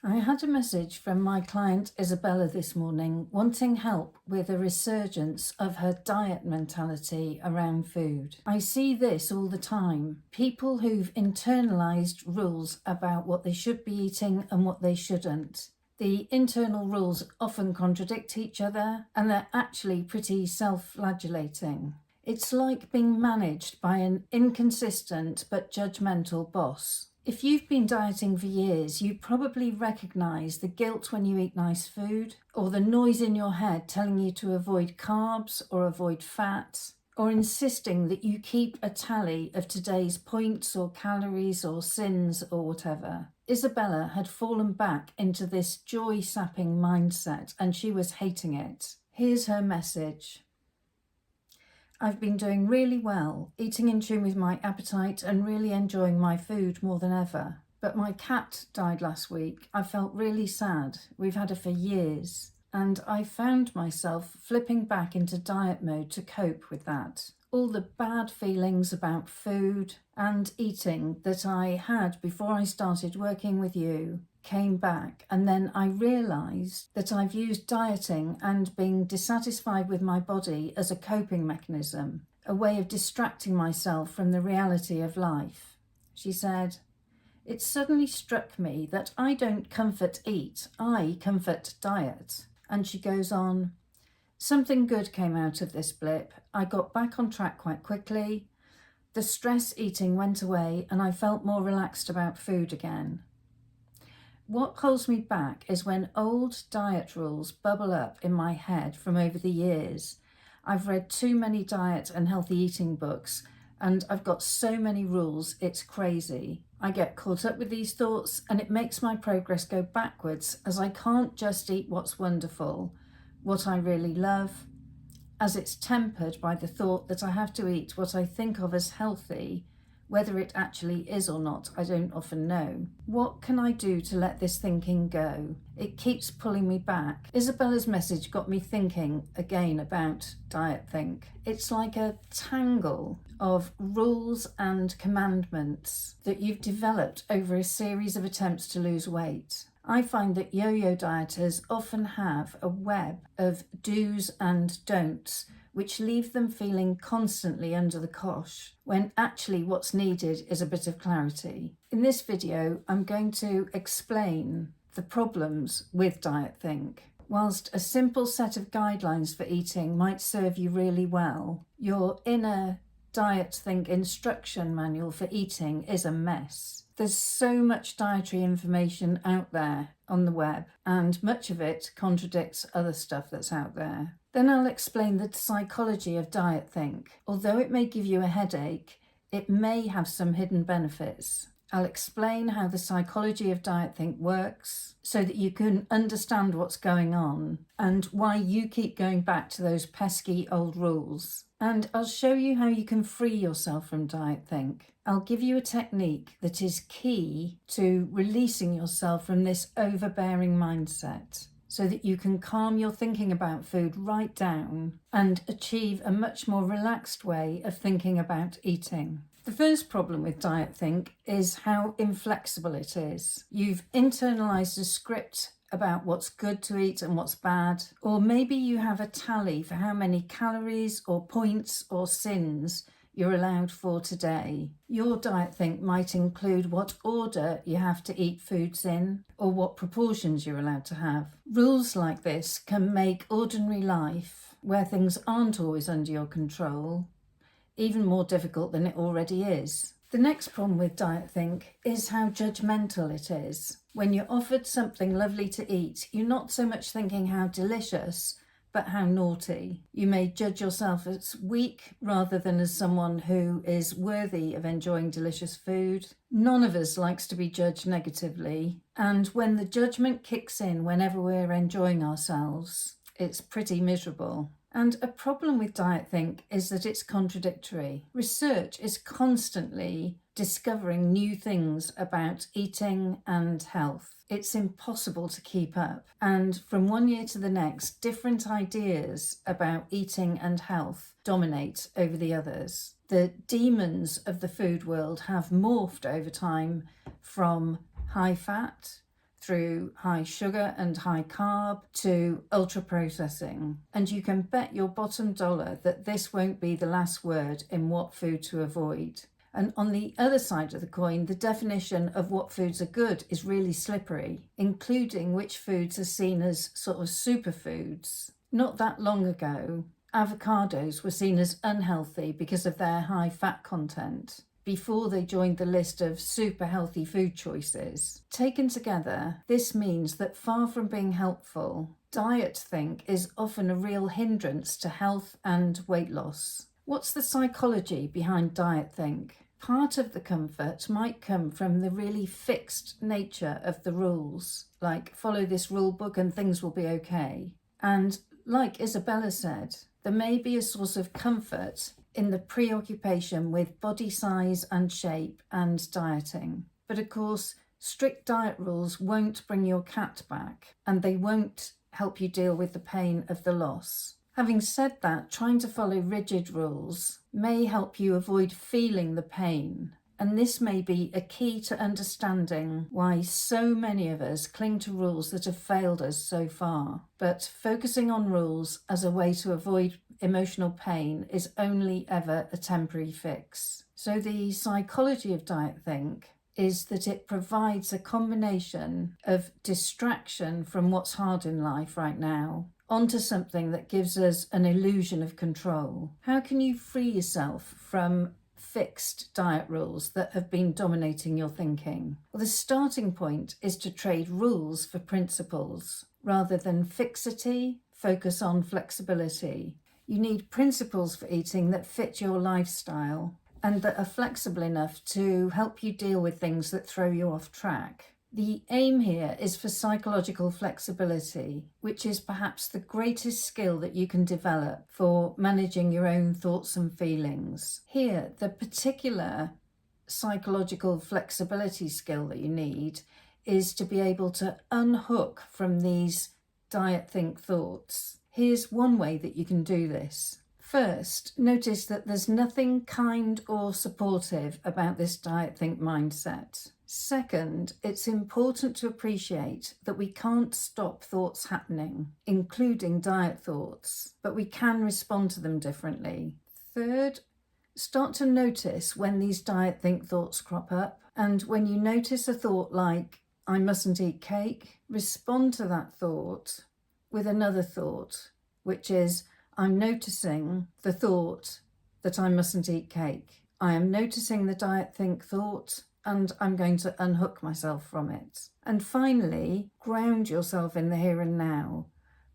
I had a message from my client Isabella this morning wanting help with a resurgence of her diet mentality around food. I see this all the time. People who've internalized rules about what they should be eating and what they shouldn't. The internal rules often contradict each other and they're actually pretty self-flagellating. It's like being managed by an inconsistent but judgmental boss. If you've been dieting for years, you probably recognise the guilt when you eat nice food, or the noise in your head telling you to avoid carbs or avoid fat, or insisting that you keep a tally of today's points or calories or sins or whatever. Isabella had fallen back into this joy-sapping mindset and she was hating it. Here's her message. I've been doing really well, eating in tune with my appetite and really enjoying my food more than ever. But my cat died last week. I felt really sad. We've had her for years. And I found myself flipping back into diet mode to cope with that. All the bad feelings about food and eating that I had before I started working with you came back, and then I realised that I've used dieting and being dissatisfied with my body as a coping mechanism, a way of distracting myself from the reality of life. She said, "It suddenly struck me that I don't comfort eat, I comfort diet." And she goes on, "Something good came out of this blip. I got back on track quite quickly. The stress eating went away and I felt more relaxed about food again." What holds me back is when old diet rules bubble up in my head from over the years. I've read too many diet and healthy eating books and I've got so many rules, it's crazy. I get caught up with these thoughts and it makes my progress go backwards as I can't just eat what's wonderful, what I really love, as it's tempered by the thought that I have to eat what I think of as healthy. Whether it actually is or not, I don't often know. What can I do to let this thinking go? It keeps pulling me back. Isabella's message got me thinking again about diet think. It's like a tangle of rules and commandments that you've developed over a series of attempts to lose weight. I find that yo-yo dieters often have a web of do's and don'ts which leave them feeling constantly under the cosh, when actually what's needed is a bit of clarity. In this video, I'm going to explain the problems with diet think. Whilst a simple set of guidelines for eating might serve you really well, your inner diet think instruction manual for eating is a mess. There's so much dietary information out there on the web, and much of it contradicts other stuff that's out there. Then I'll explain the psychology of diet think. Although it may give you a headache, it may have some hidden benefits. I'll explain how the psychology of diet think works so that you can understand what's going on and why you keep going back to those pesky old rules. And I'll show you how you can free yourself from diet think. I'll give you a technique that is key to releasing yourself from this overbearing mindset, so that you can calm your thinking about food right down and achieve a much more relaxed way of thinking about eating. The first problem with diet think is how inflexible it is. You've internalized a script about what's good to eat and what's bad, or maybe you have a tally for how many calories or points or sins you're allowed for today. Your diet think might include what order you have to eat foods in, or what proportions you're allowed to have. Rules like this can make ordinary life, where things aren't always under your control, even more difficult than it already is. The next problem with diet think is how judgmental it is. When you're offered something lovely to eat, you're not so much thinking how delicious, but how naughty. You may judge yourself as weak rather than as someone who is worthy of enjoying delicious food. None of us likes to be judged negatively, and when the judgment kicks in whenever we're enjoying ourselves, it's pretty miserable. And a problem with diet think is that it's contradictory. Research is constantly discovering new things about eating and health. It's impossible to keep up. And from one year to the next, different ideas about eating and health dominate over the others. The demons of the food world have morphed over time from high fat through high sugar and high carb to ultra processing. And you can bet your bottom dollar that this won't be the last word in what food to avoid. And on the other side of the coin, the definition of what foods are good is really slippery, including which foods are seen as sort of superfoods. Not that long ago, avocados were seen as unhealthy because of their high fat content, before they joined the list of super healthy food choices. Taken together, this means that far from being helpful, diet think is often a real hindrance to health and weight loss. What's the psychology behind diet think? Part of the comfort might come from the really fixed nature of the rules, like follow this rule book and things will be okay. And like Isabella said, there may be a source of comfort in the preoccupation with body size and shape and dieting. But of course, strict diet rules won't bring your cat back, and they won't help you deal with the pain of the loss. Having said that, trying to follow rigid rules may help you avoid feeling the pain. And this may be a key to understanding why so many of us cling to rules that have failed us so far. But focusing on rules as a way to avoid emotional pain is only ever a temporary fix. So the psychology of diet think is that it provides a combination of distraction from what's hard in life right now onto something that gives us an illusion of control. How can you free yourself from fixed diet rules that have been dominating your thinking? Well, the starting point is to trade rules for principles. Rather than fixity, focus on flexibility. You need principles for eating that fit your lifestyle and that are flexible enough to help you deal with things that throw you off track. The aim here is for psychological flexibility, which is perhaps the greatest skill that you can develop for managing your own thoughts and feelings. Here, the particular psychological flexibility skill that you need is to be able to unhook from these diet think thoughts. Here's one way that you can do this. First, notice that there's nothing kind or supportive about this diet think mindset. Second, it's important to appreciate that we can't stop thoughts happening, including diet thoughts, but we can respond to them differently. Third, start to notice when these diet think thoughts crop up, and when you notice a thought like, I mustn't eat cake, respond to that thought with another thought, which is, I'm noticing the thought that I mustn't eat cake. I am noticing the diet think thought, and I'm going to unhook myself from it. And finally, ground yourself in the here and now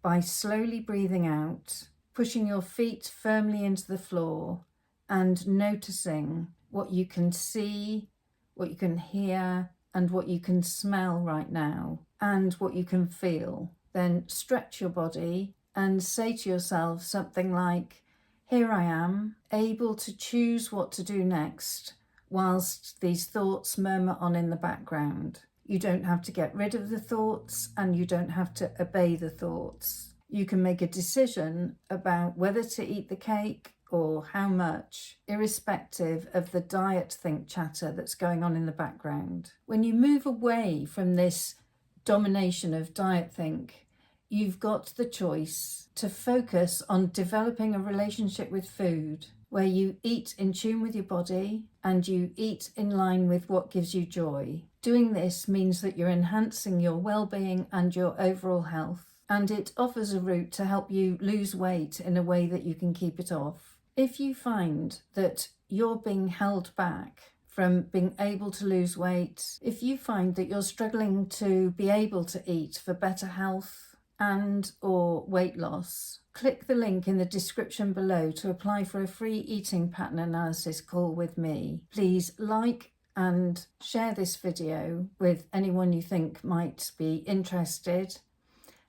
by slowly breathing out, pushing your feet firmly into the floor, and noticing what you can see, what you can hear, and what you can smell right now, and what you can feel. Then stretch your body and say to yourself something like, here I am, able to choose what to do next, whilst these thoughts murmur on in the background. You don't have to get rid of the thoughts, and you don't have to obey the thoughts. You can make a decision about whether to eat the cake or how much, irrespective of the diet think chatter that's going on in the background. When you move away from this domination of diet think, you've got the choice to focus on developing a relationship with food where you eat in tune with your body and you eat in line with what gives you joy. Doing this means that you're enhancing your well-being and your overall health, and it offers a route to help you lose weight in a way that you can keep it off. If you find that you're being held back from being able to lose weight, if you find that you're struggling to be able to eat for better health and or weight loss, click the link in the description below to apply for a free eating pattern analysis call with me. Please like and share this video with anyone you think might be interested.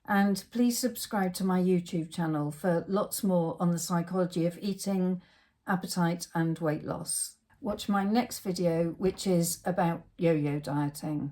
And please subscribe to my YouTube channel for lots more on the psychology of eating, appetite and weight loss. Watch my next video, which is about yo-yo dieting.